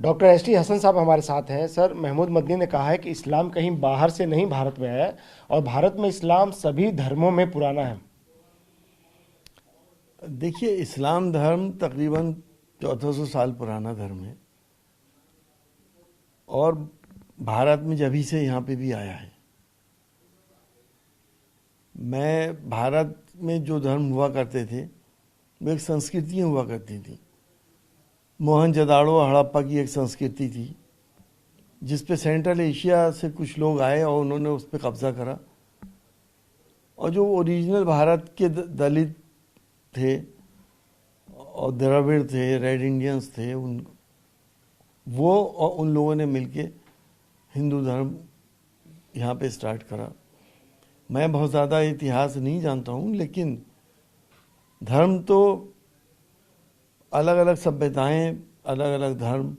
Doctor ST. Hasan साहब हमारे साथ हैं। सर, महमूद मदनी ने कहा है कि इस्लाम कहीं बाहर से नहीं भारत में आया है और भारत में इस्लाम सभी धर्मों में पुराना है। देखिए, इस्लाम धर्म तकरीबन 1400 साल पुराना धर्म है और भारत में जभी से यहाँ पे भी आया है। मैं भारत में जो धर्म हुआ करते थे वो एक संस्कृतियाँ हुआ करती थी। मोहनजोदाड़ो हड़प्पा की एक संस्कृति थी जिस पे सेंट्रल एशिया से कुछ लोग आए और उन्होंने उस पर कब्जा करा, और जो ओरिजिनल भारत के दलित थे और द्रविड़ थे, रेड इंडियंस थे, वो और उन लोगों ने मिलके हिंदू धर्म यहाँ पे स्टार्ट करा। मैं बहुत ज़्यादा इतिहास नहीं जानता हूँ, लेकिन धर्म तो अलग अलग सभ्यताएं, अलग अलग धर्म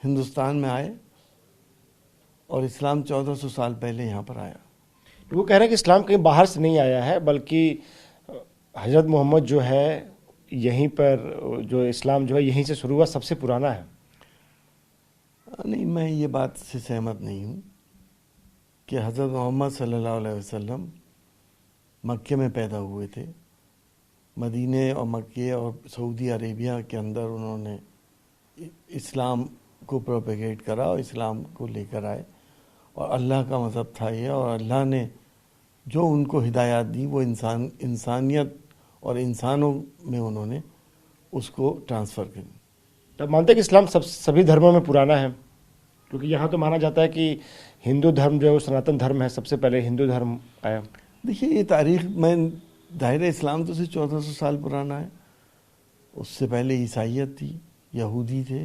हिंदुस्तान में आए और इस्लाम 1400 साल पहले यहाँ पर आया। वो कह रहे हैं कि इस्लाम कहीं बाहर से नहीं आया है, बल्कि हजरत मोहम्मद जो है यहीं पर, जो इस्लाम जो है यहीं से शुरू हुआ, सबसे पुराना है। नहीं, मैं ये बात से सहमत नहीं हूँ कि हजरत मोहम्मद सल्लल्लाहु अलैहि वसल्लम मक्के में पैदा हुए थे। मदीने और मक्के और सऊदी अरेबिया के अंदर उन्होंने इस्लाम को प्रोपेगेट करा और इस्लाम को लेकर आए, और अल्लाह का मज़हब था ये, और अल्लाह ने जो उनको हिदायत दी वो इंसानियत और इंसानों में उन्होंने उसको ट्रांसफ़र करी। तब मानते हैं कि इस्लाम सभी धर्मों में पुराना है, क्योंकि यहाँ तो माना जाता है कि हिंदू धर्म जो है वो सनातन धर्म है, सबसे पहले हिंदू धर्म आया। देखिए, ये तारीख़ में दायरे इस्लाम तो सिर्फ 1400 साल पुराना है। उससे पहले ईसाइयत थी, यहूदी थे।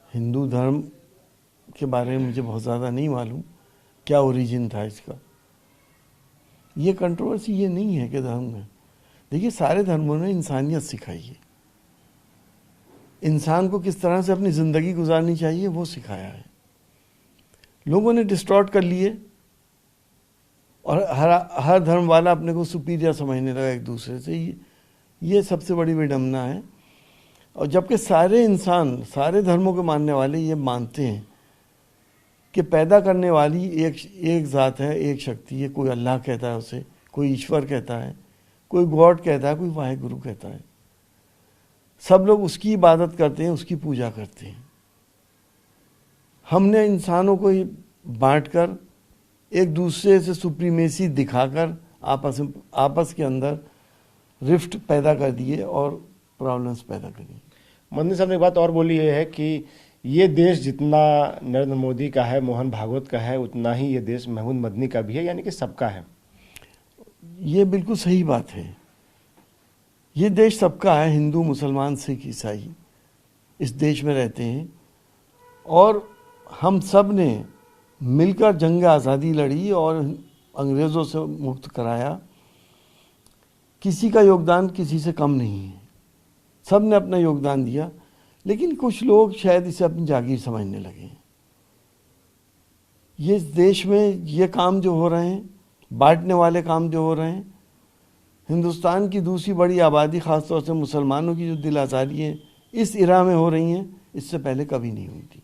हिंदू धर्म के बारे में मुझे बहुत ज़्यादा नहीं मालूम क्या ओरिजिन था इसका। ये कंट्रोवर्सी ये नहीं है कि धर्म में, देखिए सारे धर्मों ने इंसानियत सिखाई है, इंसान को किस तरह से अपनी ज़िंदगी गुजारनी चाहिए वो सिखाया है। लोगों ने डिस्टॉर्ट कर लिए और हर धर्म वाला अपने को सुपीरियर समझने लगा एक दूसरे से। ये सबसे बड़ी विडंबना है। और जबकि सारे इंसान, सारे धर्मों के मानने वाले ये मानते हैं कि पैदा करने वाली एक ज़ात है, एक शक्ति है। कोई अल्लाह कहता है उसे, कोई ईश्वर कहता है, कोई गॉड कहता है, कोई वाहेगुरु कहता है। सब लोग उसकी इबादत करते हैं, उसकी पूजा करते हैं। हमने इंसानों को बांटकर एक दूसरे से सुप्रीमेसी दिखाकर आपस के अंदर रिफ्ट पैदा कर दिए और प्रॉब्लम्स पैदा करी। मदनी साहब ने एक बात और बोली है कि ये देश जितना नरेंद्र मोदी का है, मोहन भागवत का है, उतना ही ये देश महमूद मदनी का भी है, यानी कि सबका है। ये बिल्कुल सही बात है। ये देश सबका है। हिंदू, मुसलमान, सिख, ईसाई इस देश में रहते हैं और हम सब ने मिलकर जंग आज़ादी लड़ी और अंग्रेज़ों से मुक्त कराया। किसी का योगदान किसी से कम नहीं है, सब ने अपना योगदान दिया। लेकिन कुछ लोग शायद इसे अपनी जागीर समझने लगे। ये देश में ये काम जो हो रहे हैं, बांटने वाले काम जो हो रहे हैं, हिंदुस्तान की दूसरी बड़ी आबादी, ख़ासतौर से मुसलमानों की जो दिल आज़ारी है, इस इरा में हो रही हैं, इससे पहले कभी नहीं हुई थी।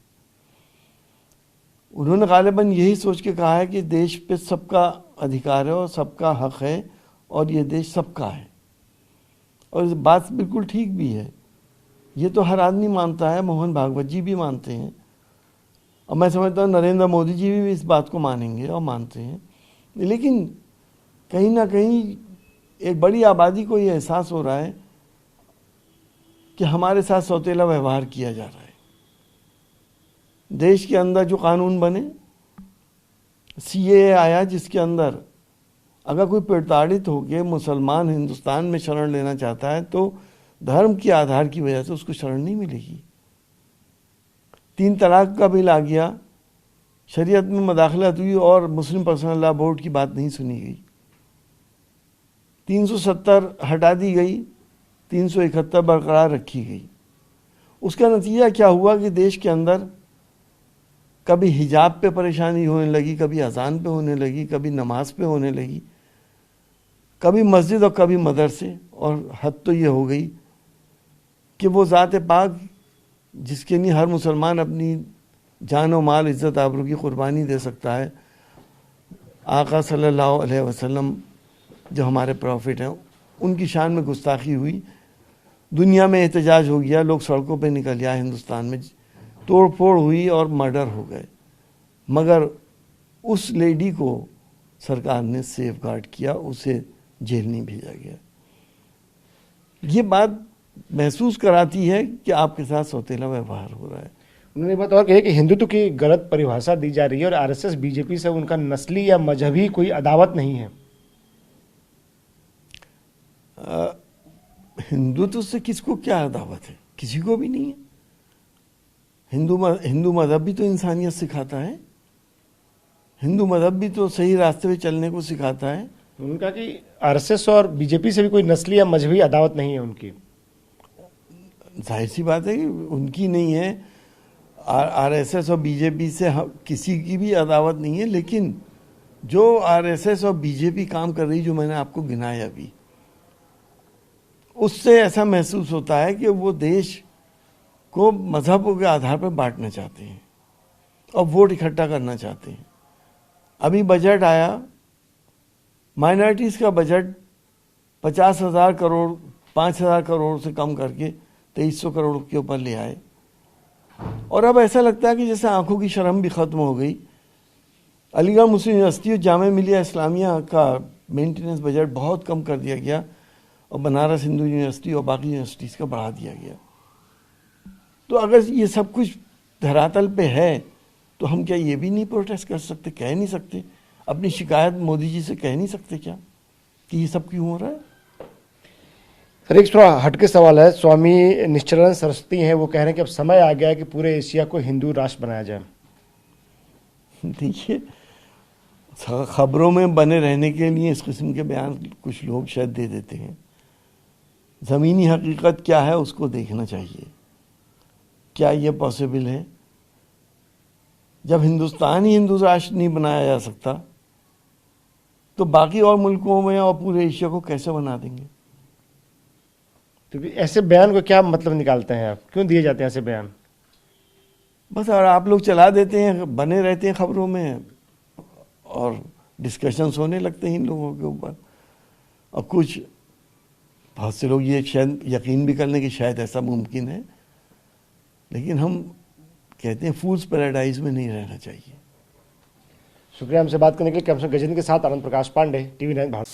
उन्होंने गालिबन यही सोच के कहा है कि देश पे सबका अधिकार है और सबका हक है और ये देश सबका है, और इस बात बिल्कुल ठीक भी है। ये तो हर आदमी मानता है, मोहन भागवत जी भी मानते हैं, और मैं समझता हूँ नरेंद्र मोदी जी भी इस बात को मानेंगे और मानते हैं। लेकिन कहीं ना कहीं एक बड़ी आबादी को ये एहसास हो रहा है कि हमारे साथ सौतेला व्यवहार किया जा रहा है। देश के अंदर जो कानून बने, CAA आया, जिसके अंदर अगर कोई प्रताड़ित होकर मुसलमान हिंदुस्तान में शरण लेना चाहता है तो धर्म के आधार की वजह से उसको शरण नहीं मिलेगी। 3 तलाक का बिल आ गया, शरीयत में मदाखलत हुई और मुस्लिम पर्सनल लॉ बोर्ड की बात नहीं सुनी गई। 370 हटा दी गई, 371 बरकरार रखी गई। उसका नतीजा क्या हुआ कि देश के अंदर कभी हिजाब पे परेशानी होने लगी, कभी अजान पे होने लगी, कभी नमाज पे होने लगी, कभी मस्जिद और कभी मदरसे, और हद तो ये हो गई कि वो ज़ात पाक जिसके लिए हर मुसलमान अपनी जान और माल, इज़्ज़त, आबरू की कुर्बानी दे सकता है। आका सल्लल्लाहु अलैहि वसल्लम जो हमारे प्रॉफिट हैं, उनकी शान में गुस्ताखी हुई, दुनिया में एहतजाज हो गया, लोग सड़कों पे निकल आए, हिंदुस्तान में तोड़ फोड़ हुई और मर्डर हो गए, मगर उस लेडी को सरकार ने सेफ गार्ड किया, उसे जेल नहीं भेजा गया। ये बात महसूस कराती है कि आपके साथ सौतेला व्यवहार हो रहा है। उन्होंने बात और कही कि हिंदुत्व की गलत परिभाषा दी जा रही है और आरएसएस बीजेपी से उनका नस्ली या मजहबी कोई अदावत नहीं है। हिंदुत्व से किसको क्या अदावत है? किसी को भी नहीं है। हिंदू मजहब भी तो इंसानियत सिखाता है, हिंदू मजहब भी तो सही रास्ते पे चलने को सिखाता है। उनका कि आरएसएस और बीजेपी से भी कोई नस्ली या मजहबी अदावत नहीं है उनकी। जाहिर सी बात है कि उनकी नहीं है, आरएसएस और बीजेपी से किसी की भी अदावत नहीं है, लेकिन जो आरएसएस और बीजेपी काम कर रही, जो मैंने आपको गिनाया अभी, उससे ऐसा महसूस होता है कि वो देश को मजहबों के आधार पर बांटना चाहते हैं और वोट इकट्ठा करना चाहते हैं। अभी बजट आया, माइनॉरिटीज़ का बजट 50,000 करोड़ 5,000 करोड़ से कम करके 2300 करोड़ के ऊपर ले आए, और अब ऐसा लगता है कि जैसे आंखों की शर्म भी ख़त्म हो गई। अलीगढ़ मुस्लिम यूनिवर्सिटी और जामिया मिलिया इस्लामिया का मेंटेनेंस बजट बहुत कम कर दिया गया और बनारस हिंदू यूनिवर्सिटी और बाकी यूनिवर्सिटीज़ का बढ़ा दिया गया। तो अगर ये सब कुछ धरातल पे है तो हम क्या ये भी नहीं प्रोटेस्ट कर सकते? कह नहीं सकते? अपनी शिकायत मोदी जी से कह नहीं सकते क्या कि ये सब क्यों हो रहा है? सर, एक थोड़ा हटके सवाल है। स्वामी निश्चलानंद सरस्वती हैं, वो कह रहे हैं कि अब समय आ गया है कि पूरे एशिया को हिंदू राष्ट्र बनाया जाए। देखिए, खबरों में बने रहने के लिए इस किस्म के बयान कुछ लोग शायद दे देते हैं। ज़मीनी हकीकत क्या है उसको देखना चाहिए। क्या ये पॉसिबल है? जब हिंदुस्तान ही हिंदू राष्ट्र नहीं बनाया जा सकता तो बाकी और मुल्कों में और पूरे एशिया को कैसे बना देंगे? तो ऐसे बयान को क्या मतलब निकालते हैं आप? क्यों दिए जाते हैं ऐसे बयान? बस, और आप लोग चला देते हैं, बने रहते हैं खबरों में और डिस्कशंस होने लगते हैं इन लोगों के ऊपर। और कुछ बहुत से लोग ये शायद यकीन भी कर लें कि शायद ऐसा मुमकिन है, लेकिन हम कहते हैं फूल्स पैराडाइज में नहीं रहना चाहिए। शुक्रिया हमसे बात करने के लिए। कैमरा गजेंद्र के साथ आनंद प्रकाश पांडे, टीवी 9 भारत।